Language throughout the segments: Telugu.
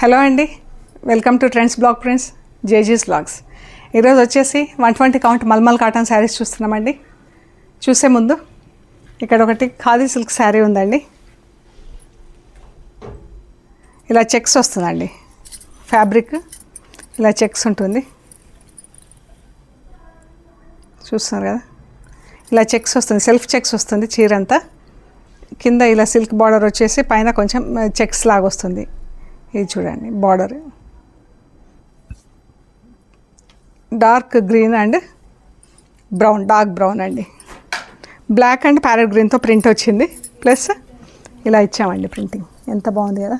హలో అండి, welcome to trends blog prints జేజీస్ బ్లాగ్స్. ఈరోజు వచ్చేసి 120 కౌంట్ మల్మల్ కాటన్ శారీస్ చూస్తున్నామండి. చూసే ముందు ఇక్కడ ఒకటి ఖాదీ సిల్క్ శారీ ఉందండి. ఇలా చెక్స్ వస్తుందండి, ఫ్యాబ్రిక్ ఇలా చెక్స్ ఉంటుంది, చూస్తున్నారు కదా. ఇలా చెక్స్ వస్తుంది, సెల్ఫ్ చెక్స్ వస్తుంది చీర అంతా. కింద ఇలా సిల్క్ బార్డర్ వచ్చేసి పైన కొంచెం చెక్స్ లాగా వస్తుంది. ఇది చూడండి, border dark green and brown, dark brown అండి. బ్లాక్ అండ్ ప్యారెట్ గ్రీన్తో ప్రింట్ వచ్చింది, ప్లస్ ఇలా ఇచ్చామండి ప్రింటింగ్. ఎంత బాగుంది కదా.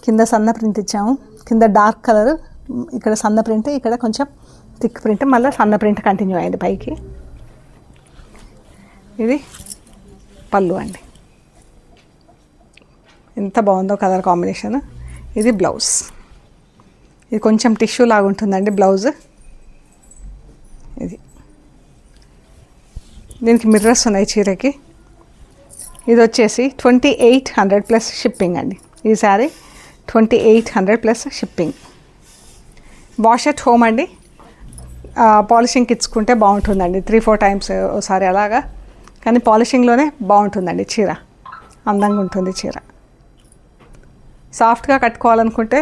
కింద సన్న ప్రింట్ ఇచ్చాము, కింద డార్క్ కలర్, ఇక్కడ సన్న ప్రింట్, ఇక్కడ కొంచెం థిక్ ప్రింట్, మళ్ళీ సన్న ప్రింట్ కంటిన్యూ అయింది పైకి. ఇది పళ్ళు అండి, ఎంత బాగుందో కలర్ కాంబినేషన్. ఇది బ్లౌజ్, ఇది కొంచెం టిష్యూ లాగా ఉంటుందండి బ్లౌజ్. ఇది దీనికి మిర్రర్స్ ఉన్నాయి చీరకి. ఇది వచ్చేసి 2800 ప్లస్ షిప్పింగ్ అండి. ఈ sorry 2800 plus shipping. Wash at home అండి, పాలిషింగ్కి ఇచ్చుకుంటే బాగుంటుందండి, 3-4 టైమ్స్ ఒకసారి అలాగా. కానీ పాలిషింగ్లోనే బాగుంటుందండి చీర, అందంగా ఉంటుంది చీర. సాఫ్ట్గా కట్టుకోవాలనుకుంటే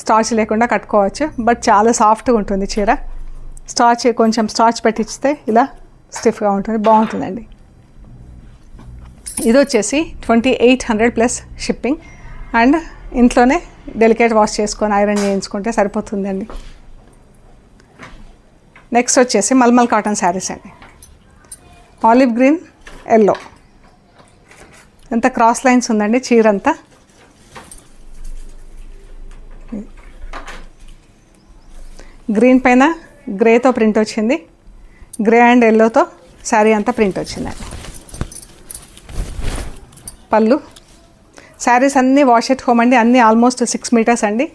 స్టార్చ్ లేకుండా కట్టుకోవచ్చు, బట్ చాలా సాఫ్ట్గా ఉంటుంది చీర. స్టార్చ్ కొంచెం స్టార్చ్ పెట్టిస్తే ఇలా స్టిఫ్గా ఉంటుంది, బాగుంటుందండి. ఇది వచ్చేసి 2800 ప్లస్ షిప్పింగ్. అండ్ ఇంట్లోనే డెలికేట్ వాష్ చేసుకొని ఐరన్ చేయించుకుంటే సరిపోతుందండి. నెక్స్ట్ వచ్చేసి మల్మల్ కాటన్ శారీస్ అండి. ఆలివ్ గ్రీన్, ఎల్లో, ఎంత క్రాస్ లైన్స్ ఉందండి చీర అంతా. గ్రీన్ పైన గ్రేతో ప్రింట్ వచ్చింది, గ్రే అండ్ ఎల్లోతో శారీ అంతా ప్రింట్ వచ్చిందండి. పళ్ళు. శారీస్ అన్నీ వాష్ ఎట్ హోమ్ అండి, అన్నీ ఆల్మోస్ట్ 6 మీటర్స్ అండి.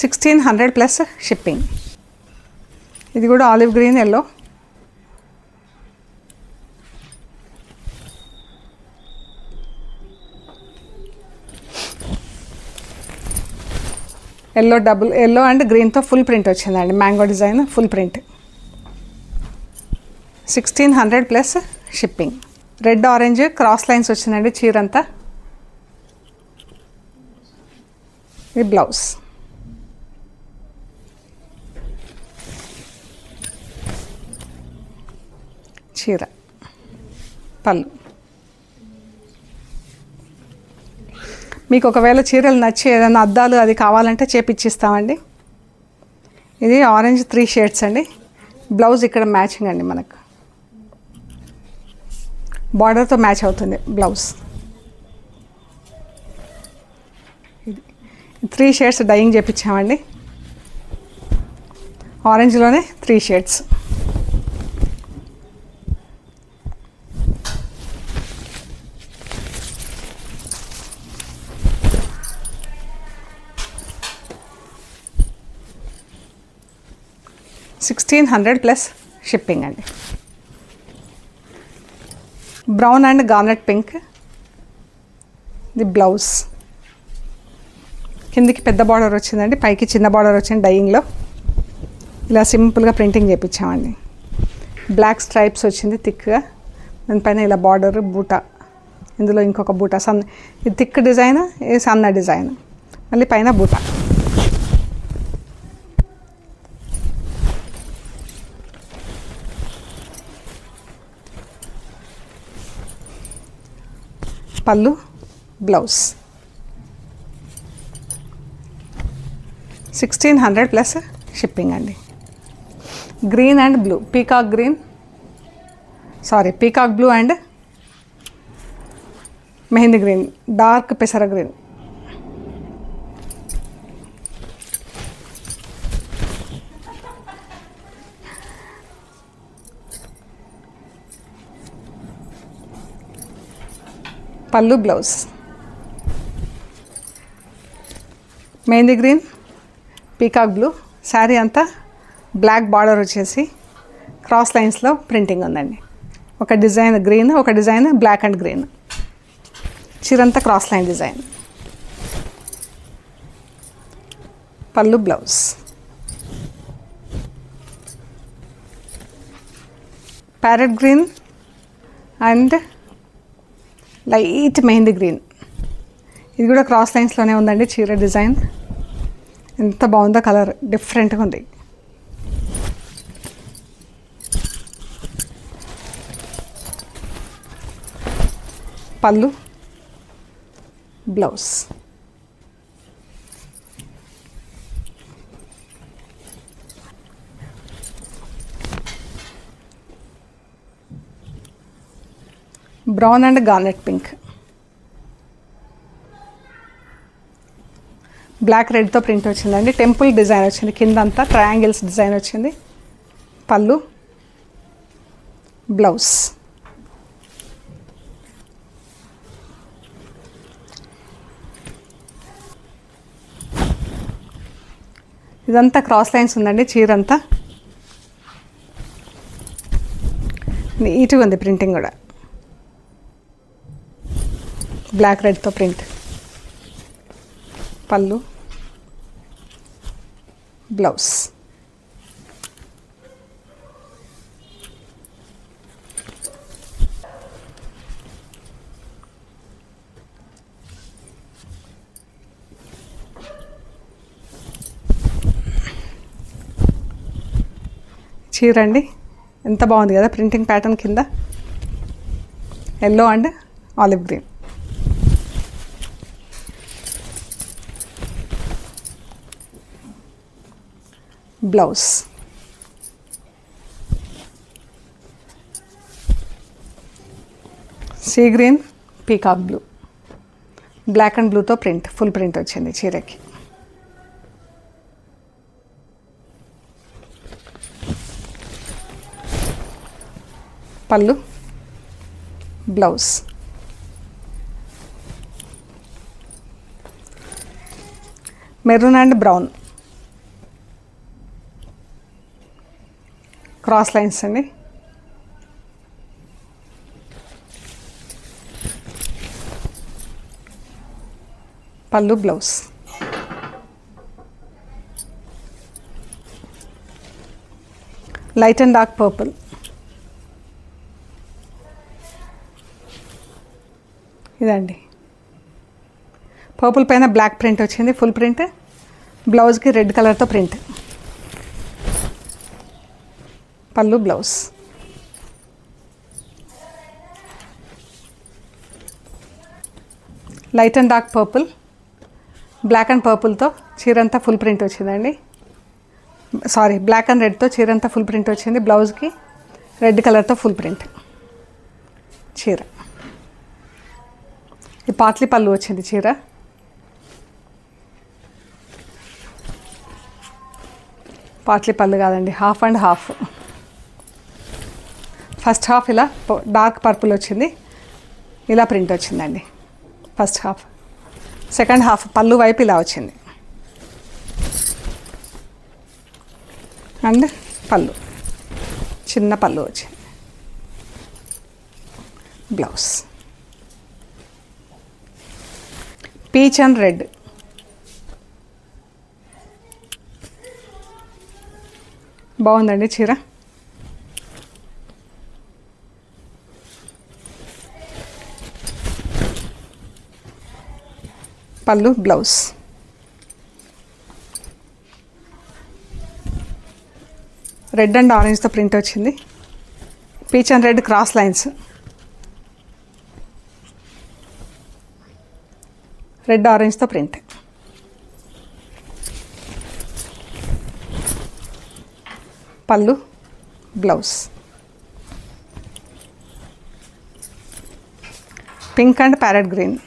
1600 ప్లస్ షిప్పింగ్. ఇది కూడా olive green, yellow. Yellow and గ్రీన్తో ఫుల్ ప్రింట్ వచ్చిందండి, mango design full print. 1600 plus shipping. Red orange cross lines వచ్చిందండి చీర అంతా. ఇది బ్లౌజ్. చీర, పళ్ళు. మీకు ఒకవేళ చీరలు నచ్చి ఏదైనా అద్దాలు అది కావాలంటే చేపిచ్చిస్తామండి. ఇది ఆరెంజ్ 3 షేడ్స్ అండి. బ్లౌజ్ ఇక్కడ మ్యాచింగ్ అండి, మనకు బార్డర్తో మ్యాచ్ అవుతుంది బ్లౌజ్. ఇది 3 షేడ్స్ డైయింగ్ చేపించామండి, ఆరెంజ్లోనే 3 షేడ్స్. $1600 ప్లస్ షిప్పింగ్ అండి. Brown and garnet pink. ఇది బ్లౌజ్. కిందికి పెద్ద బార్డర్ వచ్చిందండి, పైకి చిన్న బార్డర్ వచ్చింది డైయింగ్లో. ఇలా సింపుల్గా ప్రింటింగ్ చేయించామండి. బ్లాక్ స్ట్రైప్స్ వచ్చింది థిక్గా, దానిపైన ఇలా బార్డర్, బూటా, ఇందులో ఇంకొక బూటా, సన్న. ఇది థిక్ డిజైన్, ఇది సన్న డిజైన్, మళ్ళీ పైన బూటా. పళ్ళు, బ్లౌజ్. 1600 ప్లస్ షిప్పింగ్ అండి. Green and blue, peacock blue and mehndi green, dark పెసర గ్రీన్. పళ్ళు, blouse. Mehndi green, peacock blue. Sari అంతా బ్లాక్ బార్డర్ వచ్చేసి క్రాస్ లైన్స్లో ప్రింటింగ్ ఉందండి. ఒక డిజైన్ గ్రీన్, ఒక డిజైన్ బ్లాక్ అండ్ గ్రీన్. చీరంతా క్రాస్ లైన్ డిజైన్. పళ్ళు blouse. Parrot green and light mehndi green. ఇది కూడా క్రాస్ లైన్స్లోనే ఉందండి చీర డిజైన్. ఎంత బాగుందో కలర్, డిఫరెంట్గా ఉంది. పళ్ళు blouse. Brown and garnet pink. Black రెడ్తో ప్రింట్ వచ్చిందండి. టెంపుల్ డిజైన్ వచ్చింది, కిందంతా ట్రయాంగిల్స్ డిజైన్ వచ్చింది. పళ్ళు బ్లౌజ్. ఇదంతా క్రాస్ లైన్స్ ఉందండి చీరంతా. నీట్గా ఉంది ప్రింటింగ్ కూడా. బ్లాక్ రెడ్తో ప్రింట్. పళ్ళు బ్లౌజ్. చీర అండి ఎంత బాగుంది కదా, ప్రింటింగ్ ప్యాటర్న్ కింద yellow and olive green. Blouse. Sea green peacock blue, black and బ్లూతో ప్రింట్, ఫుల్ ప్రింట్ వచ్చింది చీరకి. పళ్ళు blouse. Maroon and brown cross lines అండి. పళ్ళు blouse. Light and dark purple. ఇదండి పర్పుల్ పైన బ్లాక్ ప్రింట్ వచ్చింది, ఫుల్ ప్రింట్. బ్లౌజ్కి రెడ్ కలర్తో ప్రింట్. పళ్ళు blouse. Light and dark purple, black and పర్పుల్తో చీరంతా ఫుల్ ప్రింట్ వచ్చిందండి. సారీ, బ్లాక్ అండ్ రెడ్తో చీరంతా ఫుల్ ప్రింట్ వచ్చింది. బ్లౌజ్కి రెడ్ కలర్తో ఫుల్ ప్రింట్ చీర. ఈ పాట్లీ పళ్ళు వచ్చింది చీర. పాట్లీ పళ్ళు కాదండి, half and half. First half ఇలా డార్క్ పర్పుల్ వచ్చింది, ఇలా ప్రింట్ వచ్చిందండి ఫస్ట్ హాఫ్. సెకండ్ హాఫ్ పళ్ళు వైపు ఇలా వచ్చింది. అండ్ పళ్ళు చిన్న పళ్ళు వచ్చింది. Blouse peach and red. బాగుందండి చీర. పళ్ళు బ్లౌజ్. రెడ్ అండ్ ఆరెంజ్తో ప్రింట్ వచ్చింది. Peach and red cross lines. Red ఆరెంజ్తో ప్రింట్. పళ్ళు blouse. Pink and parrot green.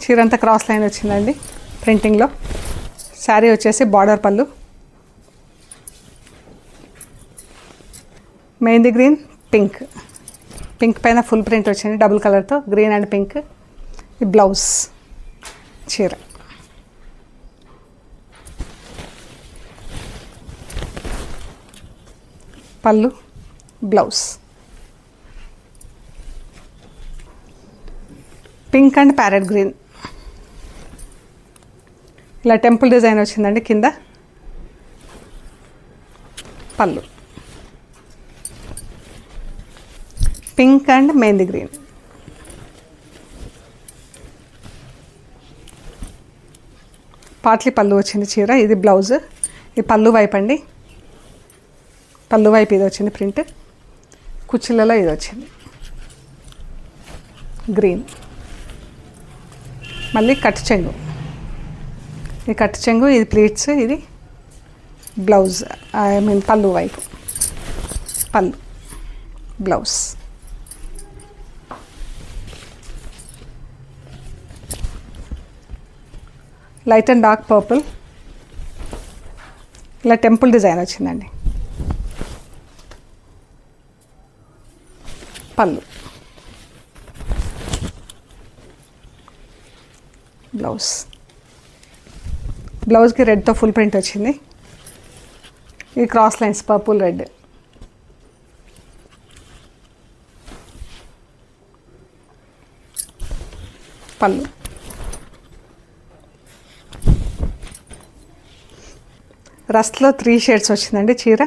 చీరంతా క్రాస్ లైన్ వచ్చిందండి ప్రింటింగ్లో. శారీ వచ్చేసి బార్డర్ పళ్ళు. మెహందీ గ్రీన్ పింక్, పింక్ పైన ఫుల్ ప్రింట్ వచ్చింది డబుల్ కలర్తో, గ్రీన్ అండ్ పింక్. ఈ బ్లౌజ్ చీర. పళ్ళు, blouse. Pink and parrot green, ఇలా టెంపుల్ డిజైన్ వచ్చిందండి కింద. పళ్ళు, pink and mehndi green. Potli పళ్ళు వచ్చింది చీర. ఇది బ్లౌజ్. ఇది పళ్ళు వైపు అండి. పళ్ళు వైపు ఇది వచ్చింది ప్రింట్. కుచ్చిళ్ళలో ఇది వచ్చింది గ్రీన్. మళ్ళీ కట్ చెంగు. ఇది కట్ చెంగు, ఇది ప్లీట్స్, ఇది బ్లౌజ్, ఐ మీన్ పళ్ళు వైపు. పళ్ళు, blouse. Light and dark purple, ఇలా టెంపుల్ డిజైన్ వచ్చిందండి. పళ్ళు, బ్లౌజ్. బ్లౌజ్కి రెడ్తో ఫుల్ ప్రింట్ వచ్చింది. ఇది క్రాస్ లైన్స్, పర్పుల్ రెడ్. పళ్ళు, రస్ట్లో 3 షేడ్స్ వచ్చిందండి చీర.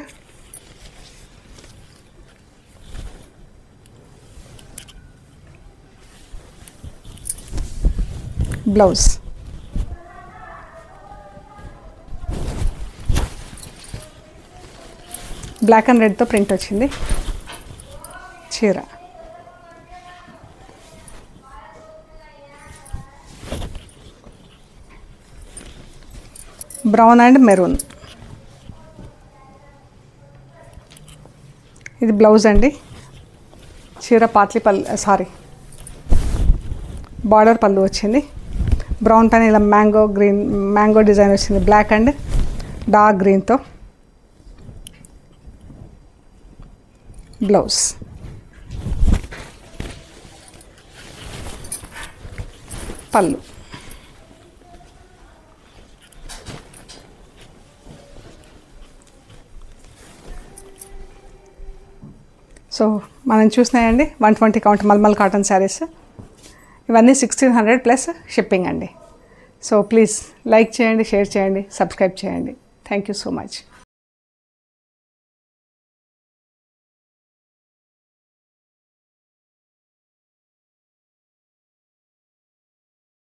బ్లౌజ్, బ్లాక్ అండ్ రెడ్తో ప్రింట్ వచ్చింది చీర. Brown and maroon. ఇది బ్లౌజ్ అండి. చీర పాట్లీ పళ్ళు, సారీ బార్డర్ పళ్ళు వచ్చింది. బ్రౌన్ పైన ఇలా మ్యాంగో గ్రీన్, మ్యాంగో డిజైన్ వచ్చింది బ్లాక్ అండ్ డార్క్ గ్రీన్తో. బ్లౌజ్, పళ్ళు. సో మనం చూసినాయండి 120 కౌంట్ మల్మల్ కాటన్ శారీస్. ఇవన్నీ 1600 ప్లస్ షిప్పింగ్ అండి. సో ప్లీజ్ లైక్ చేయండి, షేర్ చేయండి, సబ్స్క్రైబ్ చేయండి. Thank you so much.